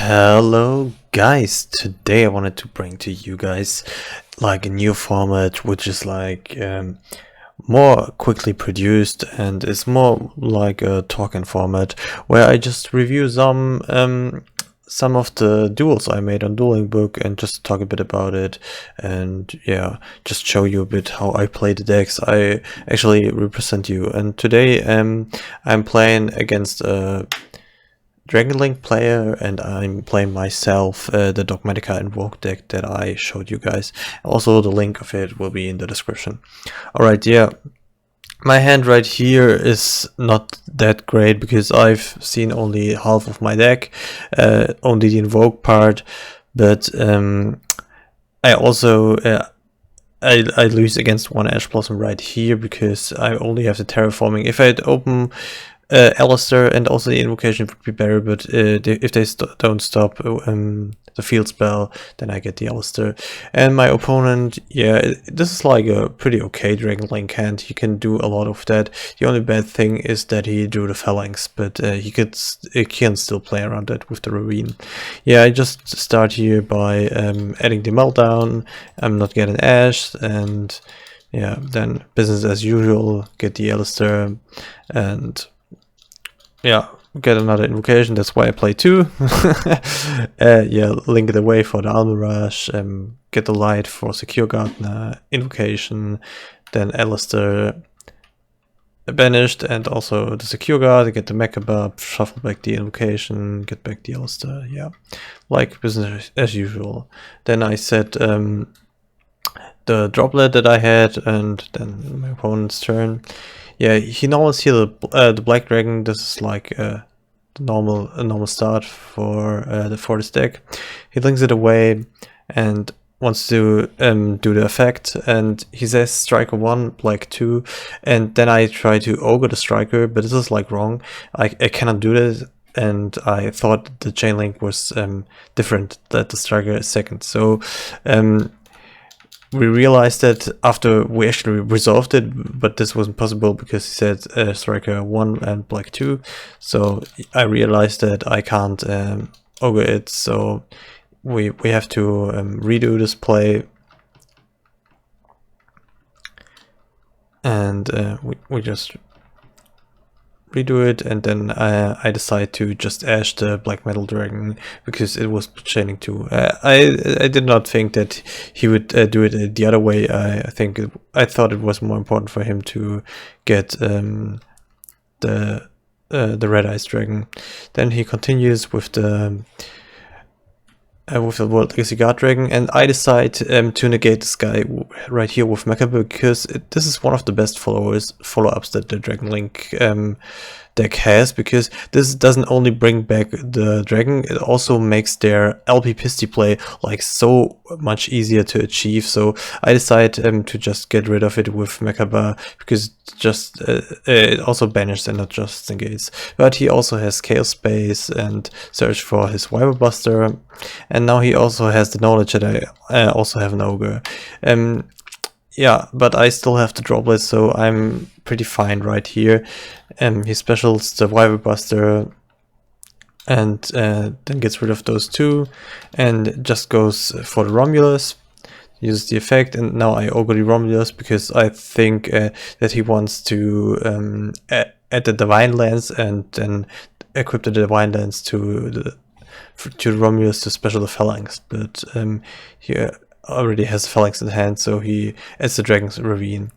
Hello guys, today I wanted to bring to you guys like a new format which is like more quickly produced and is more like a talking format where I just review some of the duels I made on Dueling Book and just talk a bit about it and yeah, just show you a bit how I play the decks I actually represent you. And today I'm playing against Dragon Link player and I'm playing myself the Dogmatika-Invoked deck that I showed you guys. Also the link of it will be in the description. Alright, yeah. My hand right here is not that great because I've seen only half of my deck, only the Invoke part, but I also I lose against one Ash Blossom right here because I only have the terraforming. If I'd open Alistair and also the invocation would be better, but if they don't stop the field spell, then I get the Alistair. And my opponent, yeah, this is like a pretty okay Dragon Link hand. He can do a lot of that. The only bad thing is that he drew the Phalanx, but he can still play around that with the Ravine. Yeah, I just start here by adding the Meltdown. I'm not getting Ash, and yeah, then business as usual, get the Alistair, and yeah, get another invocation. That's why I play two. Yeah, link it away for the Almirage, get the light for Secure Gardener, invocation, then Alistair banished, and also the Secure Guard, get the Mecha buff, shuffle back the invocation, get back the Alistair. Yeah, like business as usual. Then I set the droplet that I had, and then my opponent's turn. Yeah, he normally see the Black Dragon. This is like a normal start for this deck. He links it away and wants to do the effect, and he says Striker 1, Black 2, and then I try to ogre the Striker, but this is like wrong. I cannot do this, and I thought the chain link was different, that the Striker is second. So we realized that after we actually resolved it, but this wasn't possible because he said Striker 1 and Black 2. So I realized that I can't ogre it, so we have to redo this play. And we just redo it, and then I decide to just Ash the Black Metal Dragon because it was chaining too. I did not think that he would do it the other way. I thought it was more important for him to get the Red Eyes Dragon. Then he continues with the World Legacy Guard Dragon, and I decide to negate this guy right here with Mecha because this is one of the best follow-ups that the Dragon Link deck has, because this doesn't only bring back the dragon, it also makes their LP Pisty play like so much easier to achieve. So I decide to just get rid of it with Mechaba because just it also banishes and not just negates. But he also has Chaos Space and search for his Wyver Buster, and now he also has the knowledge that I also have an Ogre. Yeah, but I still have the Droplet, so I'm pretty fine right here. He specials the Wyver Buster and then gets rid of those two and just goes for the Romulus, uses the effect, and now I ogre the Romulus because I think that he wants to add the Divine Lance and then equip the Divine Lance to the Romulus to special the Phalanx, but he already has Phalanx in hand, so he adds the Dragon's Ravine.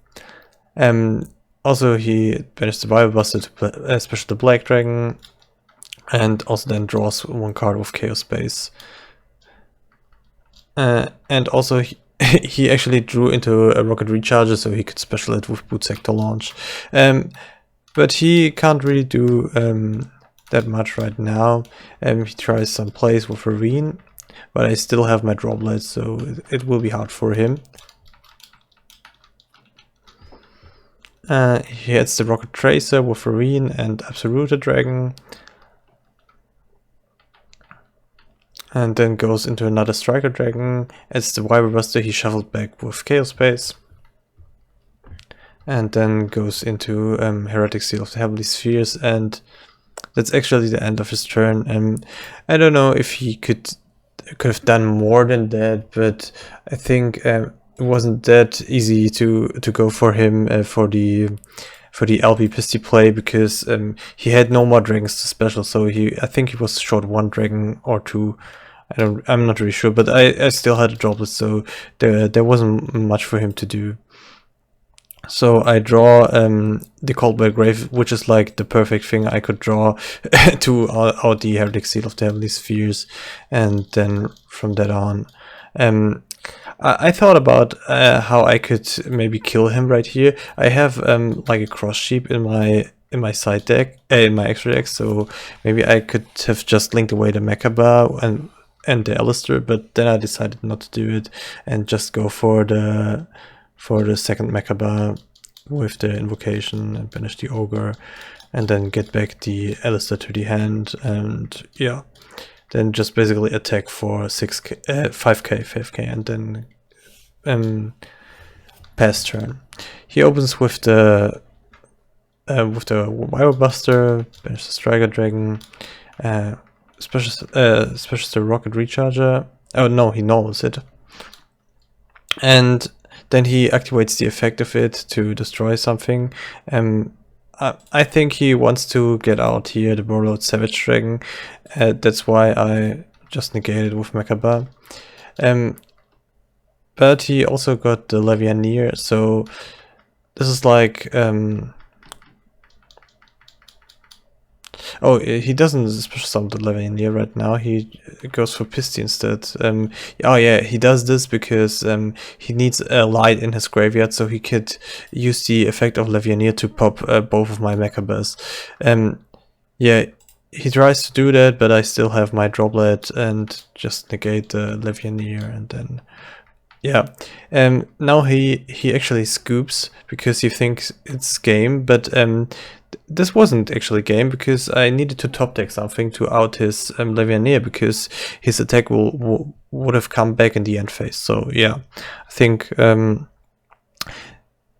Also he banishes the Wyver Buster to special the Black Dragon, and also then draws one card with Chaos Space. And also he actually drew into a Rocket Recharger, so he could special it with Boot Sector Launch. But he can't really do that much right now. He tries some plays with Ravine, but I still have my Droplet, so it will be hard for him. He hits the Rocket Tracer with Ravine and Absolute Dragon, and then goes into another Striker Dragon. As the Wyver Buster, he shuffled back with Chaos Space, and then goes into Heretic Seal of the Heavenly Spheres, and that's actually the end of his turn. I don't know if he could have done more than that, but I think it wasn't that easy to go for him for the LP Pisty play, because he had no more dragons to special, so I think he was short 1 dragon or 2. I'm not really sure, but I still had a droplet, so there wasn't much for him to do. So I draw the Coldbell Grave, which is like the perfect thing I could draw to out the Heretic Seal of the Heavenly Spheres, and then from that on, I thought about how I could maybe kill him right here. I have like a cross sheep in my side deck, in my extra deck, so maybe I could have just linked away the Mechaba and the Alistair, but then I decided not to do it and just go for the second Mechaba with the invocation and banish the ogre, and then get back the Alistair to the hand, and yeah, then just basically attack for 5k, and then pass turn. He opens with the Wire Buster, banish the Striker Dragon, specials the Rocket Recharger. Oh no, he knows it. And then he activates the effect of it to destroy something. I think he wants to get out here the Warlord Savage Dragon. That's why I just negated with Mechaba. But he also got the Levianeer, so this is like... oh, he doesn't special summon the Levianeer right now, he goes for Pisty instead. Oh yeah, he does this because he needs a light in his graveyard, so he could use the effect of Levianeer to pop both of my Mechabas. Yeah, he tries to do that, but I still have my Droplet and just negate the Levianeer, and then... yeah, now he actually scoops because he thinks it's game, but this wasn't actually game, because I needed to top deck something to out his Levianeer, because his attack would have come back in the end phase. So yeah, I think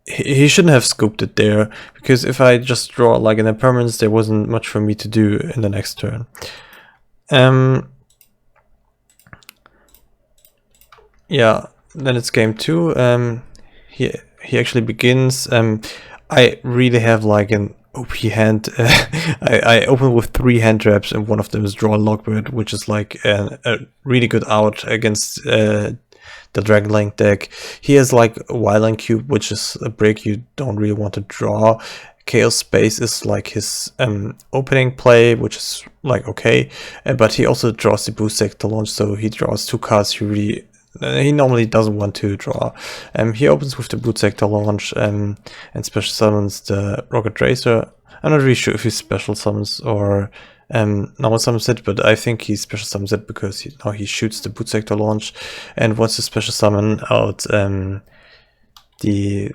he shouldn't have scooped it there, because if I just draw like an impermanence, there wasn't much for me to do in the next turn. Yeah, then it's game 2. He actually begins. I really have like an OP hand. I open with 3 hand traps, and one of them is draw Lockbird, which is like a really good out against the Dragonlink deck. He has like Wildland Cube, which is a break you don't really want to draw. Chaos Space is like his opening play, which is like okay, but he also draws the Boost Deck to launch, so he draws 2 cards he normally doesn't want to draw. He opens with the Boot Sector launch and special summons the Rocket Tracer. I'm not really sure if he special summons or normal summons it, but I think he special summons it because now he shoots the Boot Sector launch and wants to special summon out the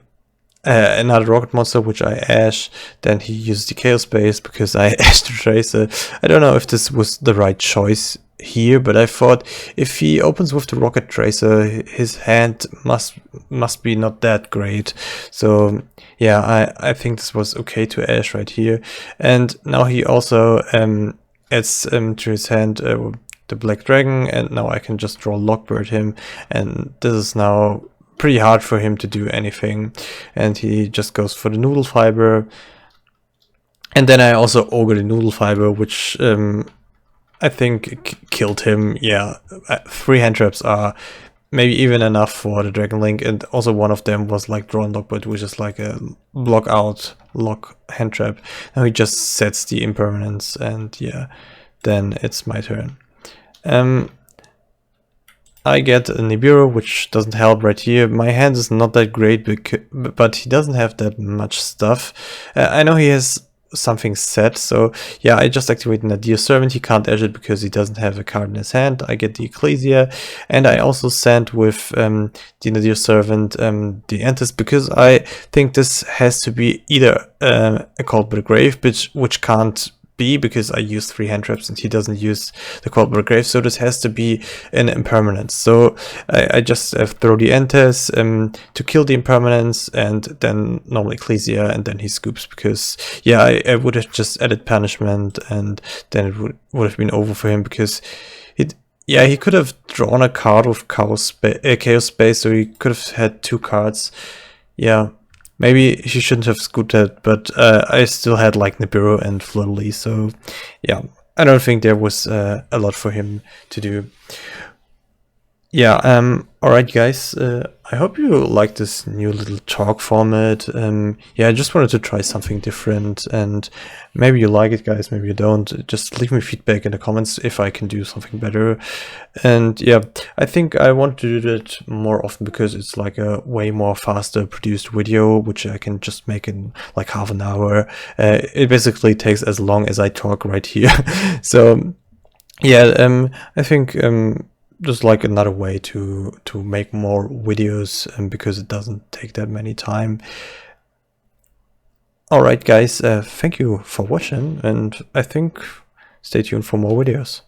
another rocket monster, which I ash. Then he uses the Chaos Space because I ashed the Tracer. I don't know if this was the right choice here, but I thought if he opens with the Rocket Tracer, his hand must be not that great. So yeah, I think this was okay to ash right here. And now he also adds to his hand the Black Dragon, and now I can just draw Lockbird him, and this is now pretty hard for him to do anything, and he just goes for the Noodle Fiber. And then I also ogre the Noodle Fiber, which I think killed him. Yeah, 3 hand traps are maybe even enough for the Dragon Link, and also one of them was like drawn Lockbird, which is like a block out lock hand trap. Now he just sets the impermanence, and yeah, then it's my turn. I get a Nibiru, which doesn't help right here. My hand is not that great, but he doesn't have that much stuff. I know he has something set, so yeah, I just activate Nadir Servant. He can't edge it because he doesn't have a card in his hand. I get the Ecclesia, and I also send with the Nadir Servant the Antis, because I think this has to be either a Cult by the Grave, which can't be, because I use 3 hand traps and he doesn't use the Cold War Grave, so this has to be an impermanence. So I just throw the enters to kill the impermanence, and then normal Ecclesia, and then he scoops, because yeah, I would have just added punishment, and then it would have been over for him, because yeah, he could have drawn a card with Chaos Space, so he could have had 2 cards. Yeah, maybe he shouldn't have scooped that, but I still had like Nibiru and Fleur, so yeah, I don't think there was a lot for him to do. Yeah, alright guys, I hope you like this new little talk format. Yeah, I just wanted to try something different, and maybe you like it, guys, maybe you don't. Just leave me feedback in the comments if I can do something better. And yeah, I think I want to do that more often, because it's like a way more faster produced video, which I can just make in like half an hour. It basically takes as long as I talk right here. So yeah, I think just like another way to make more videos, because it doesn't take that many time. Alright guys, thank you for watching, and I think stay tuned for more videos.